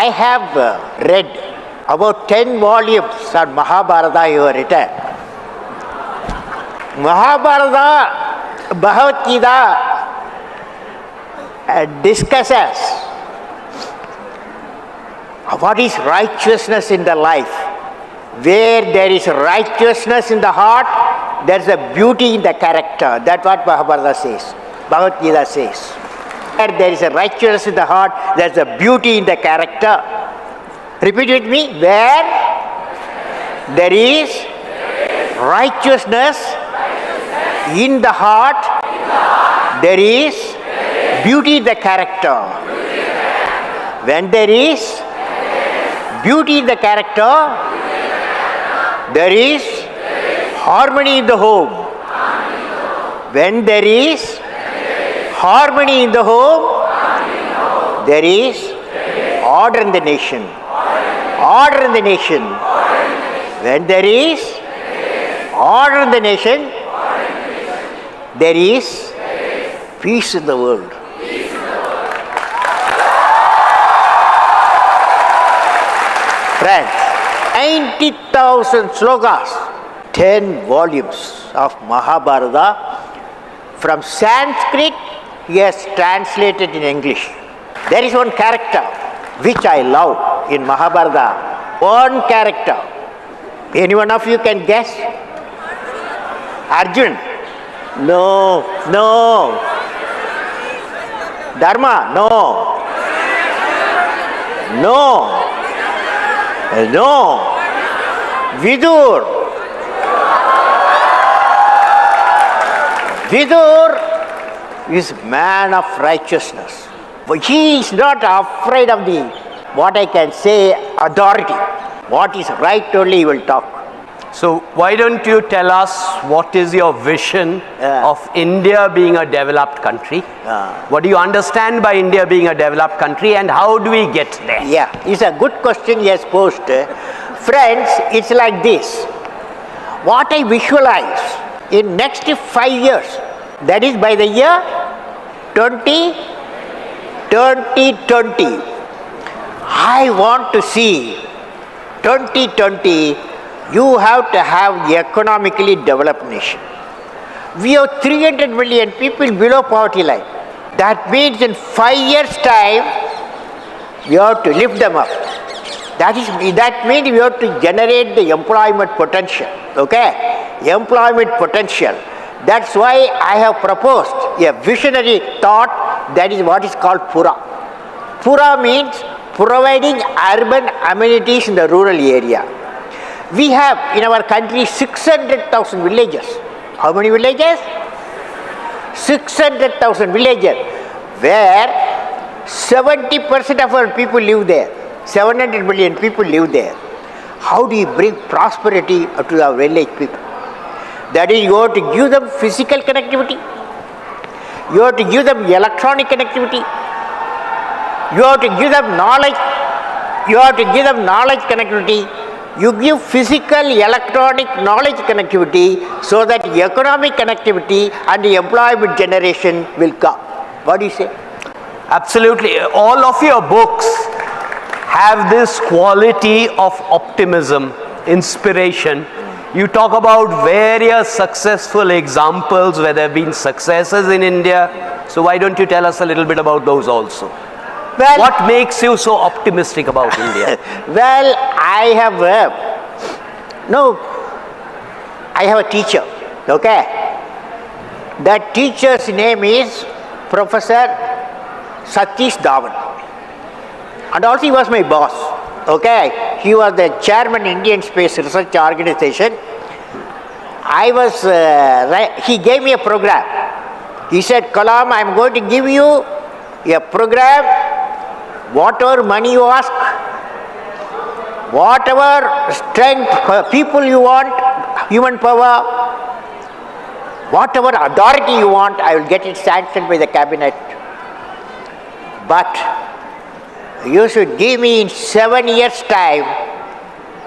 I have read about 10 volumes on Mahabharata you have written. Mahabharata, Bhagavad Gita discusses what is righteousness in the life. Where there is righteousness in the heart, there is a beauty in the character. That's what Mahabharata says. Bhagavad Gita says. Where there is a righteousness in the heart, there is a beauty in the character. Repeat with me. Where there is righteousness in the heart, there is beauty in the character. When there is beauty in the character, there is harmony in the home. When there is harmony in the home, there is order in the nation. Order in the nation. When there is order in the nation, there is peace in the world. Friends, 90,000 slokas, 10 volumes of Mahabharata. From Sanskrit, he has translated in English. There is one character which I love in Mahabharata. One character. Any one of you can guess? Arjun? No. Dharma? No. Vidur is man of righteousness. But he is not afraid of the, what I can say, authority. What is right only he will talk. So why don't you tell us what is your vision of India being a developed country? What do you understand by India being a developed country, and how do we get there? Yeah, it's a good question he has posed. Friends, it's like this. What I visualize in next 5 years, that is by the year 2020, I want to see 2020, you have to have economically developed nation. We have 300 million people below poverty line. That means in 5 years' time, we have to lift them up. That means we have to generate the employment potential. Okay? Employment potential. That's why I have proposed a visionary thought, that is what is called Pura. Pura means providing urban amenities in the rural area. We have in our country 600,000 villages. How many villages? 600,000 villages, where 70% of our people live there. 700 million people live there. How do you bring prosperity to our village people? That is, you have to give them physical connectivity. You have to give them electronic connectivity. You have to give them knowledge. You have to give them knowledge connectivity. You give physical, electronic, knowledge connectivity, so that economic connectivity and the employment generation will come. What do you say? Absolutely. All of your books have this quality of optimism, inspiration. You talk about various successful examples where there have been successes in India. So why don't you tell us a little bit about those also? Well, what makes you so optimistic about India? Well, I have a teacher, okay? That teacher's name is Professor Satish Dhawan. And also he was my boss, okay? He was the chairman Indian Space Research Organization. He gave me a program. He said, Kalam, I am going to give you a program. Whatever money you ask, whatever strength, people you want, human power, whatever authority you want, I will get it sanctioned by the cabinet. But you should give me in 7 years' time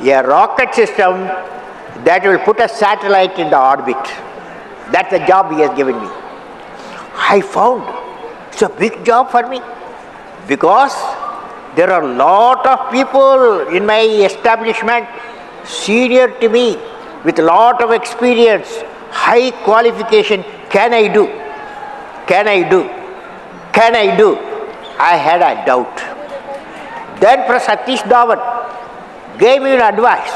a rocket system that will put a satellite in the orbit. That's the job he has given me. I found it's a big job for me, because There are a lot of people in my establishment senior to me with a lot of experience, high qualification. Can I do? Can I do? Can I do? I had a doubt. Then Professor Satish Dhawan gave me an advice.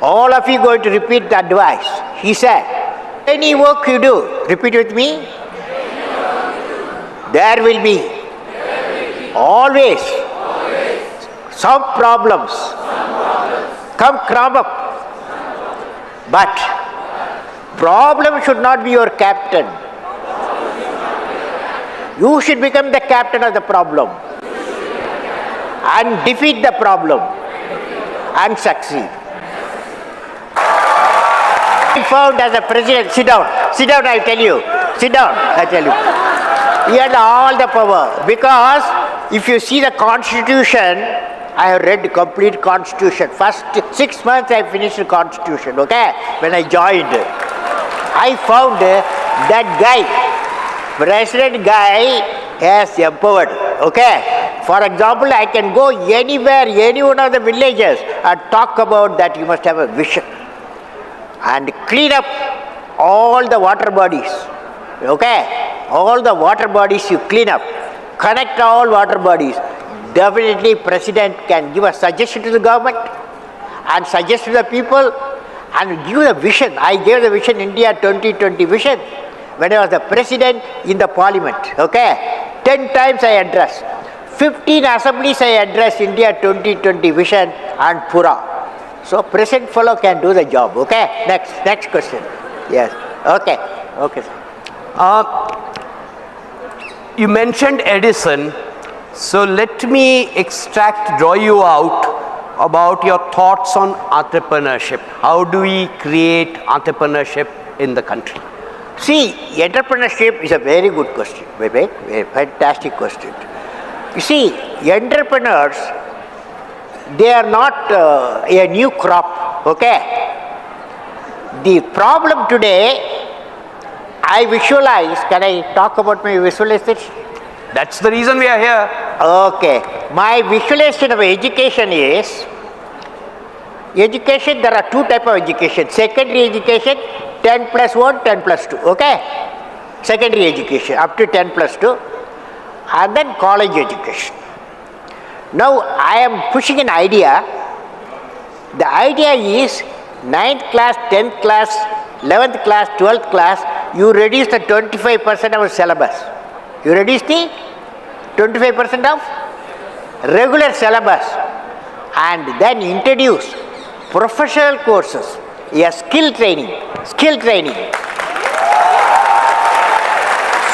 All of you going to repeat the advice. He said, any work you do, repeat with me. There will be always some problems come crop up. But problem should not be your captain. You should become the captain of the problem and defeat the problem and succeed. I found as a president, sit down, I tell you, sit down, I tell you. He had all the power, because if you see the constitution, I have read the complete constitution. First 6 months I finished the constitution, okay, when I joined. I found that guy, president guy, has empowered, okay. For example, I can go anywhere, any one of the villages and talk about that you must have a vision. And clean up all the water bodies, okay? All the water bodies you clean up, connect all water bodies. Definitely president can give a suggestion to the government and suggest to the people and give a vision. I gave the vision, India 2020 vision, when I was the president in the parliament, okay? 10 times I addressed. 15 assemblies I addressed India 2020 vision and Pura. So present fellow can do the job, okay? Next question. Yes, okay, sir. You mentioned Edison, so let me draw you out about your thoughts on entrepreneurship. How do we create entrepreneurship in the country? See, entrepreneurship is a very good question, very fantastic question. You see, entrepreneurs, they are not a new crop, okay? The problem today, I visualize, can I talk about my visualization? That's the reason we are here. Okay, my visualization of education is, education, there are two types of education. Secondary education, 10 plus 1, 10 plus 2, okay? Secondary education, up to 10 plus 2. And then college education. Now, I am pushing an idea. The idea is 9th class, 10th class, 11th class, 12th class, you reduce the 25% of syllabus. You reduce the 25% of regular syllabus and then introduce professional courses, skill training.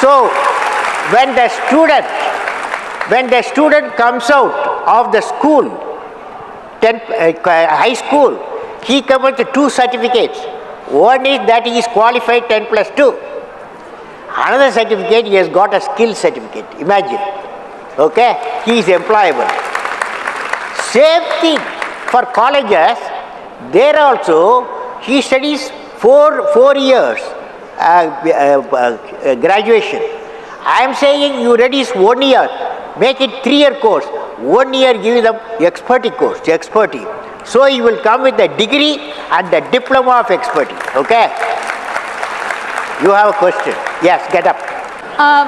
So, when the student comes out of the school, high school, he comes with 2 certificates. One is that he is qualified 10 plus 2. Another certificate, he has got a skill certificate. Imagine. Okay? He is employable. Same thing for colleges. There also, he studies 4 years graduation. I am saying you reduce 1 year, make it 3-year course. 1 year give them expertise course, So you will come with the degree and the diploma of expertise. Okay? You have a question. Yes, get up.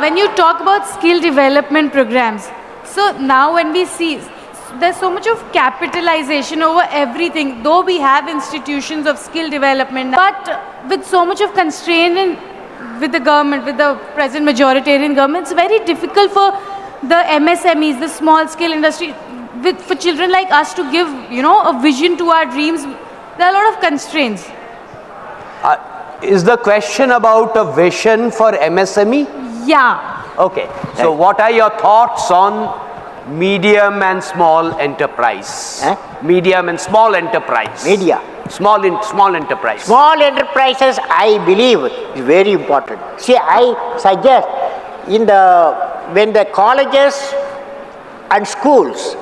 When you talk about skill development programs, so now when we see there's so much of capitalization over everything, though we have institutions of skill development, but with so much of constraint with the government, with the present majoritarian government, it's very difficult for the MSMEs, the small scale industry, for children like us to give, a vision to our dreams. There are a lot of constraints. Is the question about a vision for MSME? Yeah. Okay. So what are your thoughts on medium and small enterprise? Medium and small enterprise. Small enterprise. Small enterprises, I believe, is very important. See, I suggest when the colleges and schools,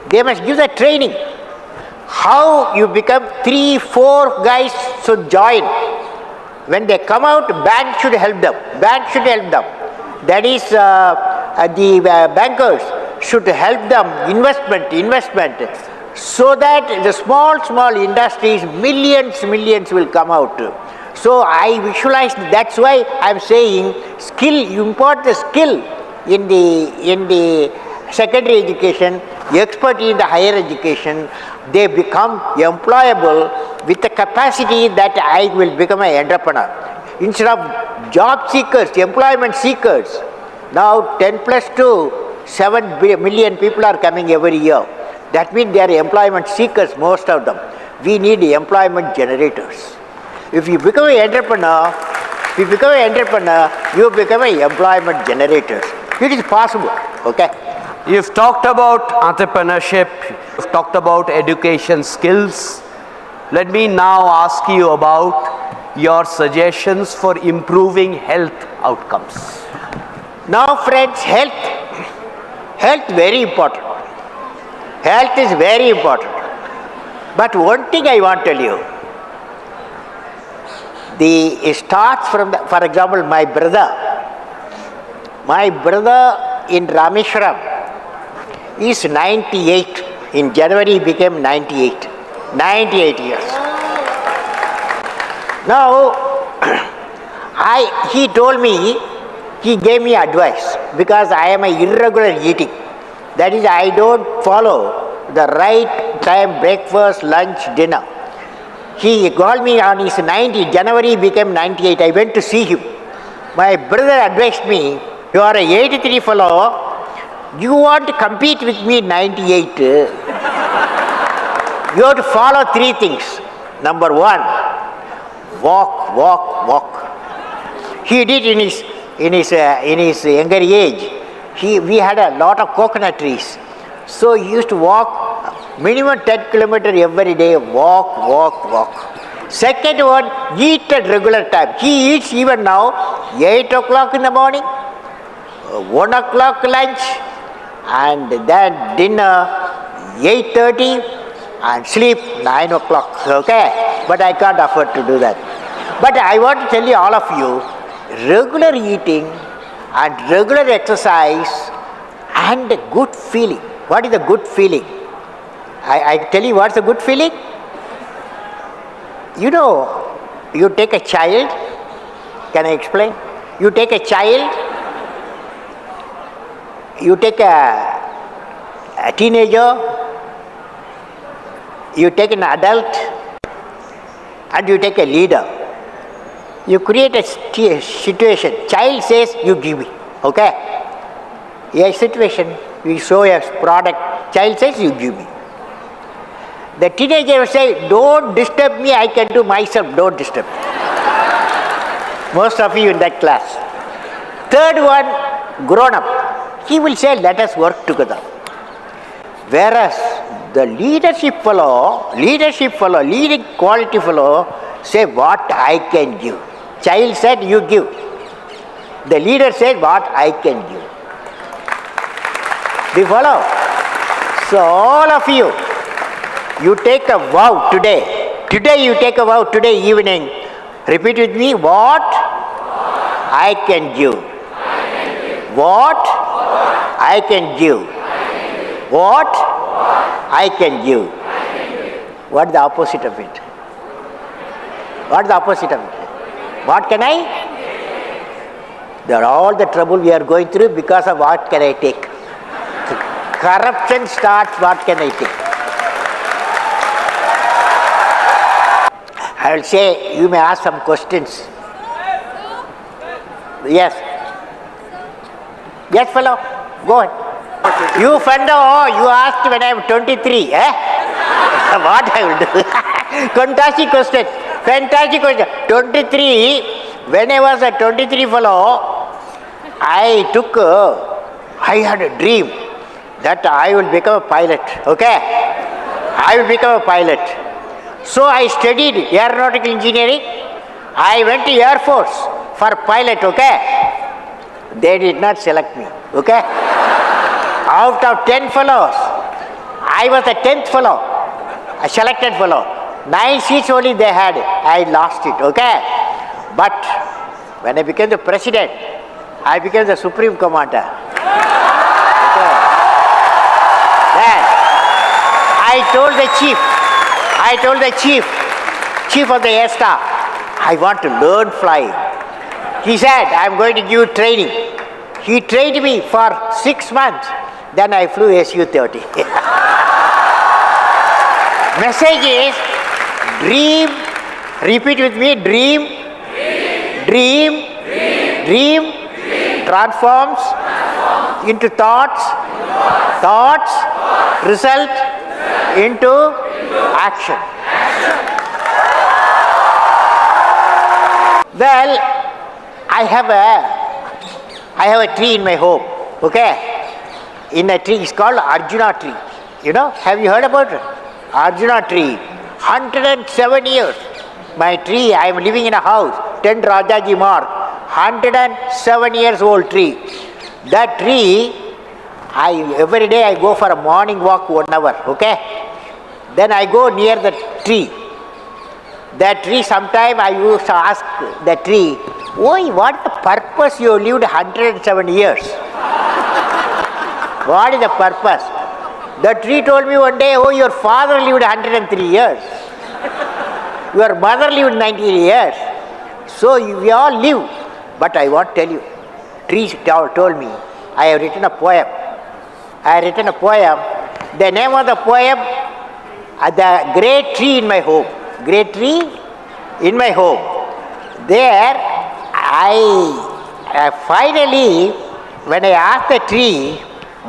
they must give the training. How you become 3-4 guys should join. When they come out, bank should help them. That is, the bankers should help them investment, so that the small industries, millions will come out. So I visualize, that's why I am saying skill, you impart the skill in the secondary education, expertise in the higher education, they become employable with the capacity that I will become an entrepreneur. Instead of job seekers, employment seekers, now 10 plus 2, 7 million people are coming every year. That means they are employment seekers, most of them. We need employment generators. If you become an entrepreneur, you become an employment generator. It is possible, okay? You've talked about entrepreneurship, you've talked about education skills. Let me now ask you about your suggestions for improving health outcomes. Now friends, health very important. Health is very important. But one thing I want to tell you, it starts from, for example, my brother in Rameshwaram is 98. In January he became 98. 98 years. Now, he told me, he gave me advice, because I am an irregular eating. That is, I don't follow the right time, breakfast, lunch, dinner. He called me on his 90, January he became 98. I went to see him. My brother advised me, you are an 83 fellow, you want to compete with me 98. You have to follow 3 things. Number 1, walk. He did in his younger age. We had a lot of coconut trees. So he used to walk minimum 10 kilometers every day, walk. Second one, eat at regular time. He eats even now 8 o'clock in the morning, 1 o'clock lunch, and then dinner 8:30, and sleep 9 o'clock, okay? But I can't afford to do that. But I want to tell you, all of you, regular eating and regular exercise and good feeling. What is the good feeling? I tell you what's the good feeling. You know, you take a child, can I explain? You take a child, you take a teenager, you take an adult, and you take a leader. You create a situation. Child says, you give me, okay? A situation, we show a product, child says, you give me. The teenager will say, don't disturb me, I can do myself, don't disturb me. Most of you in that class. Third one, grown up. He will say, let us work together. Whereas the leadership fellow, leading quality fellow, say what I can give. Child said, you give. The leader said, what I can give. Do you follow? So all of you, you take a vow today. Today you take a vow, today evening. Repeat with me, what I can give. What I can give. What I can give. What is the opposite of it? What is the opposite of it? What can I? They are all the trouble we are going through because of what can I take. Corruption starts, what can I take? I will say, you may ask some questions. Yes. Yes, fellow, go on. You fellow, you asked when I am 23, eh? What I will do? Fantastic question. 23, when I was a 23 fellow, I had a dream that I will become a pilot, okay? I will become a pilot. So I studied aeronautical engineering. I went to Air Force for pilot, okay? They did not select me, okay? Out of 10 fellows, I was the 10th fellow, a selected fellow. 9 seats only they had, I lost it, okay? But when I became the president, I became the supreme commander. Okay. I told the chief of the air staff, I want to learn flying. He said, I'm going to give you training. He trained me for 6 months. Then I flew Su-30. Message is, dream, repeat with me, dream, transforms into thoughts, result into action. Well, I have a tree in my home, okay? In a tree, it's called Arjuna tree. You know, have you heard about it? Arjuna tree, 107 years. My tree, I am living in a house, 10 Rajaji Mark, 107 years old tree. That tree, every day I go for a morning walk 1 hour, okay? Then I go near the tree. That tree, sometime I used to ask the tree, "Oi, what is the purpose you lived 107 years? What is the purpose?" The tree told me one day, "Oh, your father lived 103 years. Your mother lived 90 years. So we all live." But I want to tell you, trees told me, I have written a poem. The name of the poem, the great tree in my home. Great tree in my home. There, I finally, when I asked the tree,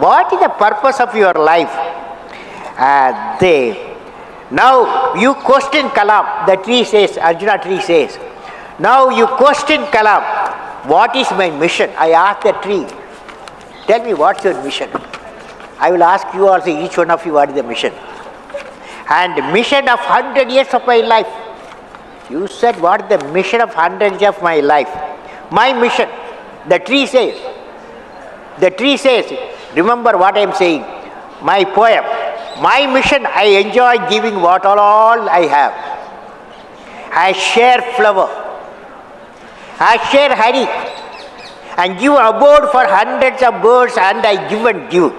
what is the purpose of your life? Now you question Kalam. The tree says, Arjuna tree says, now you question Kalam, what is my mission? I asked the tree, tell me what's your mission? I will ask you also, each one of you, what is the mission? And mission of 100 years of my life. You said, what is the mission of 100 years of my life? My mission, the tree says, remember what I am saying, my poem, my mission, I enjoy giving what all I have. I share flower, I share honey, and give abode for hundreds of birds, and I give and give.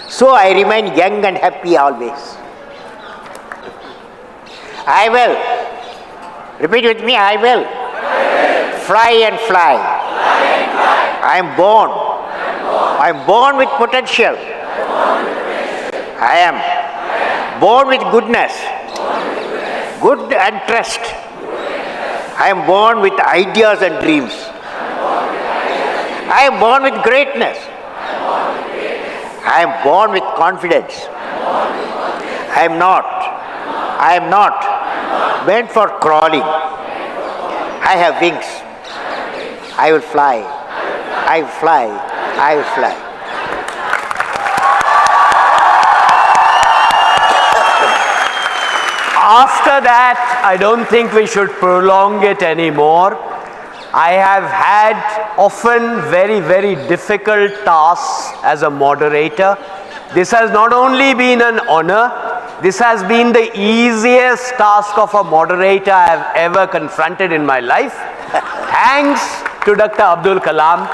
So I remain young and happy always. I will. Repeat with me, I will. Fly and fly. I am born. I am born with potential. I am born with goodness. Good and trust. I am born with ideas and dreams. I am born with greatness. I am born with confidence. I am not meant for crawling. I have wings. I will fly. I will fly. I will fly. After that, I don't think we should prolong it anymore. I have had often very, very difficult tasks as a moderator. This has not only been an honor, this has been the easiest task of a moderator I have ever confronted in my life. Thanks to Dr. Abdul Kalam.